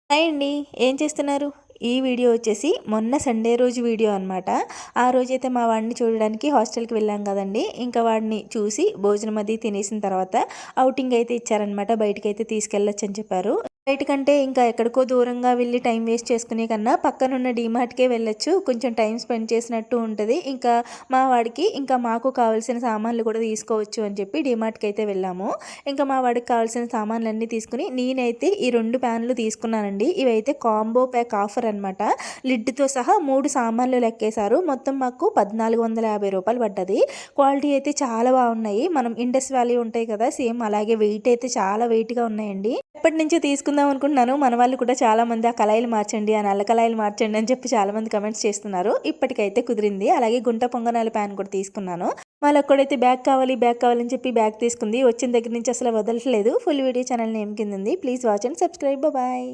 Hi అండి. ఏం చేస్తున్నారు? ఈ వీడియో వచ్చేసి మొన్న సండే రోజు వీడియో అనమాట. ఆ రోజైతే మా వాడిని చూడడానికి హాస్టల్‌కి వెళ్ళాం కదండీ! ఇంకా వాడిని చూసి భోజనం అది తినేసిన తర్వాత ఔటింగ్ అయితే ఇచ్చారనమాట. బయటికైతే తీసుకెళ్ళొచ్చని చెప్పారు. బయటికంటే ఇంకా ఎక్కడికో దూరంగా వెళ్ళి టైం వేస్ట్ చేసుకునే కన్నా పక్కనున్న డీమార్ట్‌కే వెళ్ళొచ్చు. కొంచెం టైం స్పెండ్ చేసినట్టు ఉంటది. ఇంకా మా వాడికి, ఇంకా మాకు కావాల్సిన సామాన్లు కూడా తీసుకోవచ్చు అని చెప్పి డీమార్ట్‌కైతే వెళ్ళాము. ఇంకా మా వాడికి కావాల్సిన సామాన్లన్నీ తీసుకొని నేనైతే ఈ 2 ప్యాన్లు తీసుకున్నానండి. ఇవైతే కాంబో ప్యాక్ ఆఫర్ అనమాట. లిడ్‌తో సహా 3 సామాన్లు లెక్కేశారు. మొత్తం మాకు రూ. 1450 పడ్డది. క్వాలిటీ అయితే చాలా బాగున్నాయి. మనం ఇండస్ వ్యాలీ ఉంటాయి కదా! సేమ్ అలాగే వెయిట్ అయితే చాలా వెయిట్‌గా ఉన్నాయండి. ఎప్పటినుంచో తీసుకుందాం అనుకుంటున్నాను. మన వాళ్ళు కూడా చాలామంది ఆ కళాయిలు మార్చండి, ఆ నల్ల కళాయిలు మార్చండి అని చెప్పి చాలామంది కమెంట్స్ చేస్తున్నారు. ఇప్పటికైతే కుదిరింది. అలాగే గుంట పొంగనాల ప్యాన్ కూడా తీసుకున్నాను. వాళ్ళొక్కడైతే బ్యాగ్ కావాలి, బ్యాగ్ కావాలని చెప్పి బ్యాగ్ తీసుకుంది. వచ్చిన దగ్గర నుంచి అసలు వదలట్లేదు. ఫుల్ వీడియో ఛానల్ నేమ్ కింద ఉంది. Please watch and subscribe. Bye.